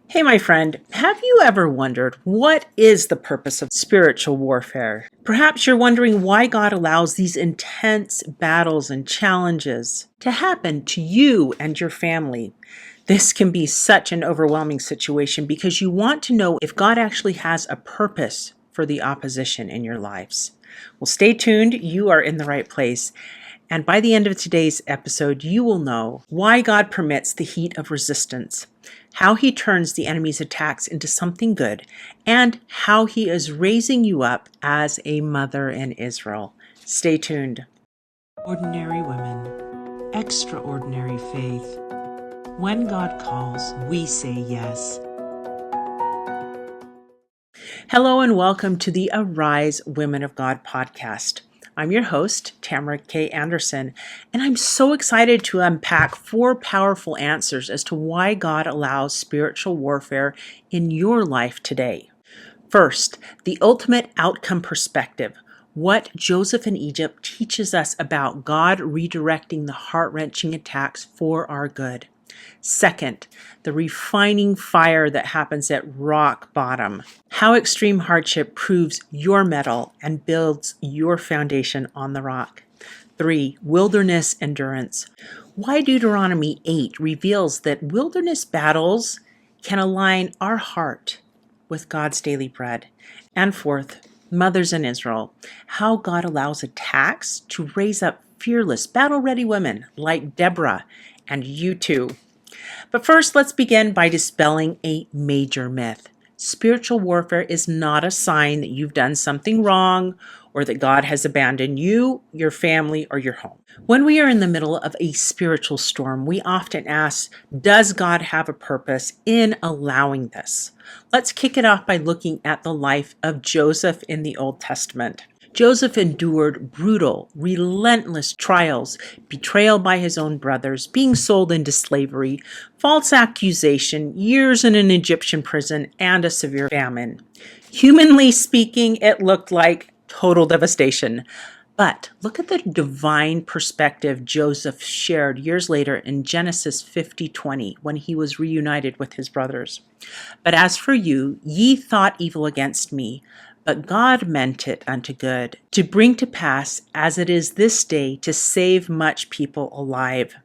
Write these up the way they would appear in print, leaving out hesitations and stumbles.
Hey, my friend, have you ever wondered what is the purpose of spiritual warfare? Perhaps you're wondering why God allows these intense battles and challenges to happen to you and your family. This can be such an overwhelming situation because you want to know if God actually has a purpose for the opposition in your lives. Well, stay tuned. You are in the right place. And by the end of today's episode, you will know why God permits the heat of resistance, how he turns the enemy's attacks into something good, and how he is raising you up as a mother in Israel. Stay tuned. Ordinary women, extraordinary faith. When God calls, we say yes. Hello and welcome to the Arise Women of God podcast. I'm your host, Tamara K. Anderson, and I'm so excited to unpack 4 powerful answers as to why God allows spiritual warfare in your life today. First, the ultimate outcome perspective. What Joseph in Egypt teaches us about God redirecting the heart-wrenching attacks for our good. Second, the refining fire that happens at rock bottom. How extreme hardship proves your mettle and builds your foundation on the rock. 3, wilderness endurance. Why Deuteronomy 8 reveals that wilderness battles can align our heart with God's daily bread. And fourth, mothers in Israel. How God allows attacks to raise up fearless, battle-ready women like Deborah and you too. But first, let's begin by dispelling a major myth. Spiritual warfare is not a sign that you've done something wrong or that God has abandoned you, your family, or your home. When we are in the middle of a spiritual storm, we often ask, does God have a purpose in allowing this? Let's kick it off by looking at the life of Joseph in the Old Testament. Joseph endured brutal, relentless trials, betrayal by his own brothers, being sold into slavery, false accusation, years in an Egyptian prison, and a severe famine. Humanly speaking, it looked like total devastation. But look at the divine perspective Joseph shared years later in Genesis 50:20 when he was reunited with his brothers. But as for you, ye thought evil against me, but God meant it unto good, to bring to pass as it is this day, to save much people alive.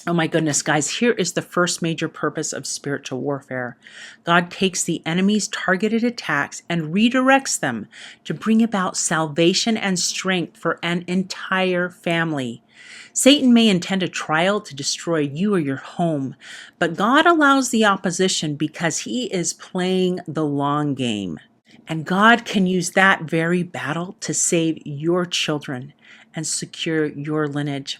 Oh my goodness, guys, here is the first major purpose of spiritual warfare. God takes the enemy's targeted attacks and redirects them to bring about salvation and strength for an entire family. Satan may intend a trial to destroy you or your home, but God allows the opposition because he is playing the long game. And God can use that very battle to save your children and secure your lineage.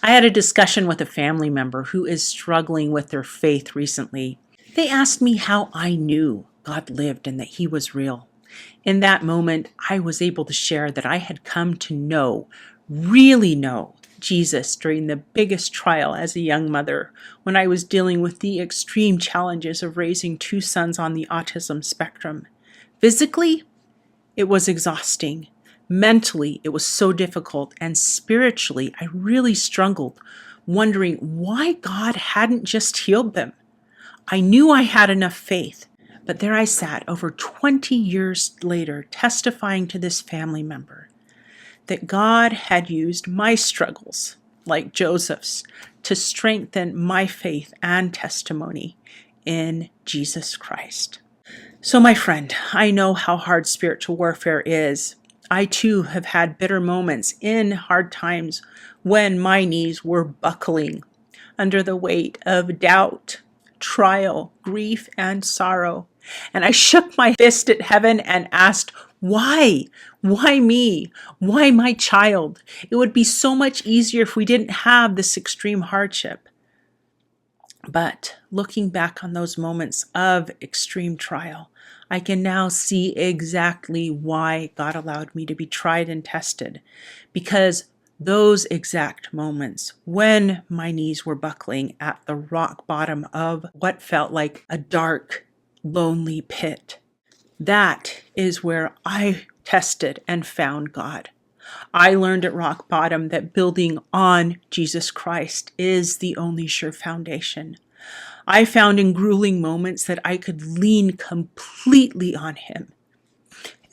I had a discussion with a family member who is struggling with their faith recently. They asked me how I knew God lived and that he was real. In that moment, I was able to share that I had come to know, really know, Jesus during the biggest trial as a young mother, when I was dealing with the extreme challenges of raising 2 sons on the autism spectrum. Physically, it was exhausting. Mentally, it was so difficult. And spiritually, I really struggled, wondering why God hadn't just healed them. I knew I had enough faith, but there I sat over 20 years later, testifying to this family member that God had used my struggles, like Joseph's, to strengthen my faith and testimony in Jesus Christ. So, my friend, I know how hard spiritual warfare is. I too have had bitter moments in hard times when my knees were buckling under the weight of doubt, trial, grief, and sorrow. And I shook my fist at heaven and asked, why? Why me? Why my child? It would be so much easier if we didn't have this extreme hardship. But looking back on those moments of extreme trial, I can now see exactly why God allowed me to be tried and tested. Because those exact moments when my knees were buckling at the rock bottom of what felt like a dark, lonely pit, that is where I tested and found God. I learned at rock bottom that building on Jesus Christ is the only sure foundation. I found in grueling moments that I could lean completely on him,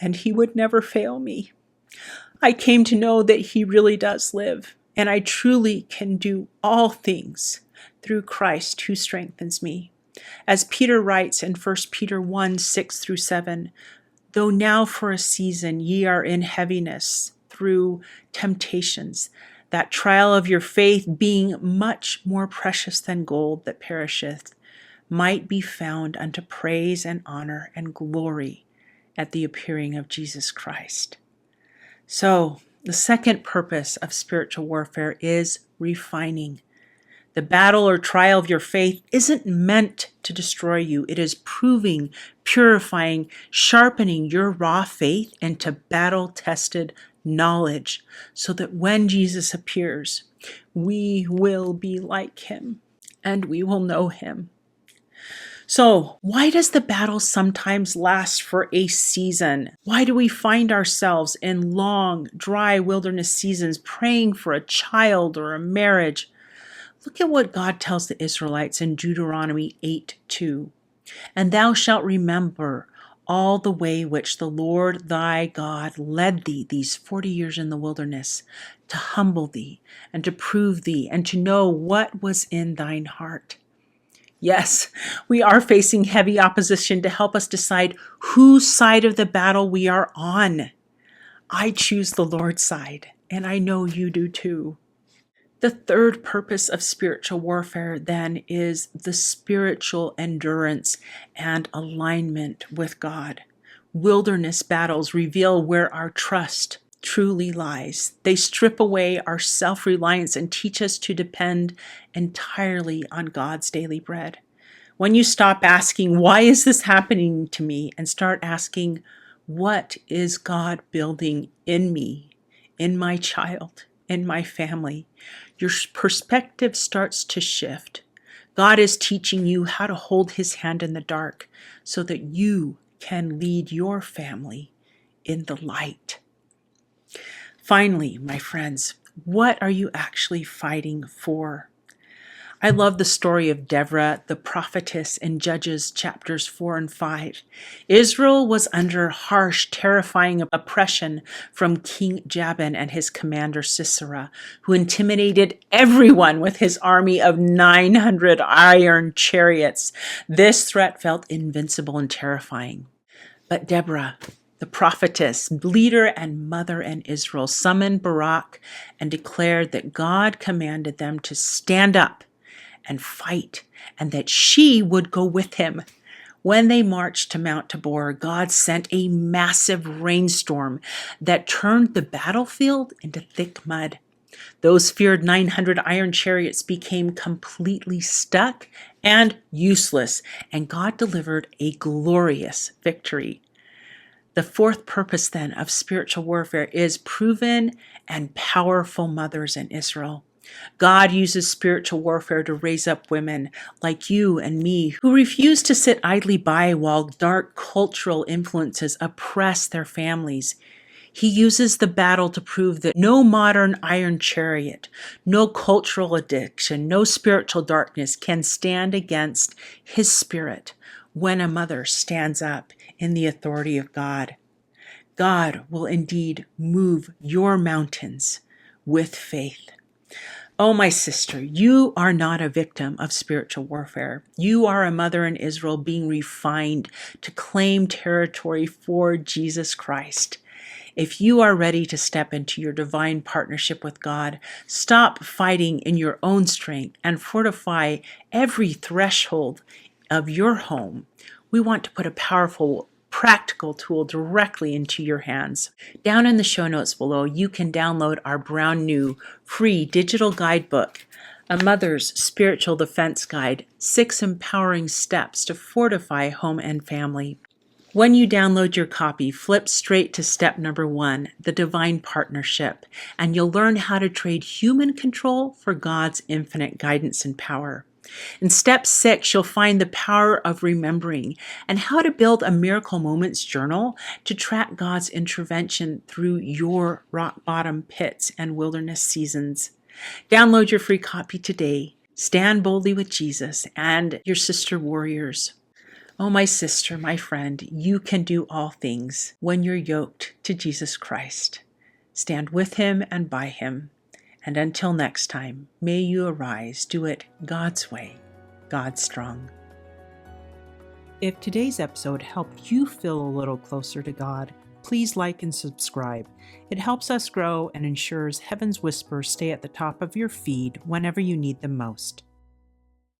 and he would never fail me. I came to know that he really does live, and I truly can do all things through Christ who strengthens me. As Peter writes in 1 Peter 1 6 through 7, though now for a season ye are in heaviness through temptations, that trial of your faith, being much more precious than gold that perisheth, might be found unto praise and honor and glory at the appearing of Jesus Christ. So, the second purpose of spiritual warfare is refining. The battle or trial of your faith isn't meant to destroy you. It is proving, purifying, sharpening your raw faith into battle-tested knowledge so that when Jesus appears, we will be like him and we will know him. So, why does the battle sometimes last for a season? Why do we find ourselves in long, dry wilderness seasons praying for a child or a marriage? Look at what God tells the Israelites in Deuteronomy 8:2. And thou shalt remember all the way which the Lord thy God led thee these 40 years in the wilderness, to humble thee, and to prove thee, and to know what was in thine heart. Yes, we are facing heavy opposition to help us decide whose side of the battle we are on. I choose the Lord's side, and I know you do too. The third purpose of spiritual warfare then is the spiritual endurance and alignment with God. Wilderness battles reveal where our trust truly lies. They strip away our self-reliance and teach us to depend entirely on God's daily bread. When you stop asking, why is this happening to me? And start asking, what is God building in me, in my child, in my family? Your perspective starts to shift. God is teaching you how to hold his hand in the dark so that you can lead your family in the light. Finally, my friends, what are you actually fighting for? I love the story of Deborah, the prophetess, in Judges chapters 4 and 5. Israel was under harsh, terrifying oppression from King Jabin and his commander Sisera, who intimidated everyone with his army of 900 iron chariots. This threat felt invincible and terrifying. But Deborah, the prophetess, leader and mother in Israel, summoned Barak and declared that God commanded them to stand up and fight, and that she would go with him. When they marched to Mount Tabor, God sent a massive rainstorm that turned the battlefield into thick mud. Those feared 900 iron chariots became completely stuck and useless, and God delivered a glorious victory. The fourth purpose then of spiritual warfare is proven and powerful mothers in Israel. God uses spiritual warfare to raise up women like you and me who refuse to sit idly by while dark cultural influences oppress their families. He uses the battle to prove that no modern iron chariot, no cultural addiction, no spiritual darkness can stand against his spirit when a mother stands up in the authority of God. God will indeed move your mountains with faith. Oh, my sister, you are not a victim of spiritual warfare. You are a mother in Israel being refined to claim territory for Jesus Christ. If you are ready to step into your divine partnership with God, stop fighting in your own strength and fortify every threshold of your home. We want to put a powerful practical tool directly into your hands. Down in the show notes below, you can download our brand new free digital guidebook, A Mother's Spiritual Defense Guide, 6 Empowering Steps to Fortify Home and Family. When you download your copy, flip straight to step number 1, the divine partnership, and you'll learn how to trade human control for God's infinite guidance and power. In step 6, you'll find the power of remembering and how to build a miracle moments journal to track God's intervention through your rock bottom pits and wilderness seasons. Download your free copy today. Stand boldly with Jesus and your sister warriors. Oh, my sister, my friend, you can do all things when you're yoked to Jesus Christ. Stand with him and by him. And until next time, may you arise, do it God's way, God's strong. If today's episode helped you feel a little closer to God, please like and subscribe. It helps us grow and ensures Heaven's whispers stay at the top of your feed whenever you need them most.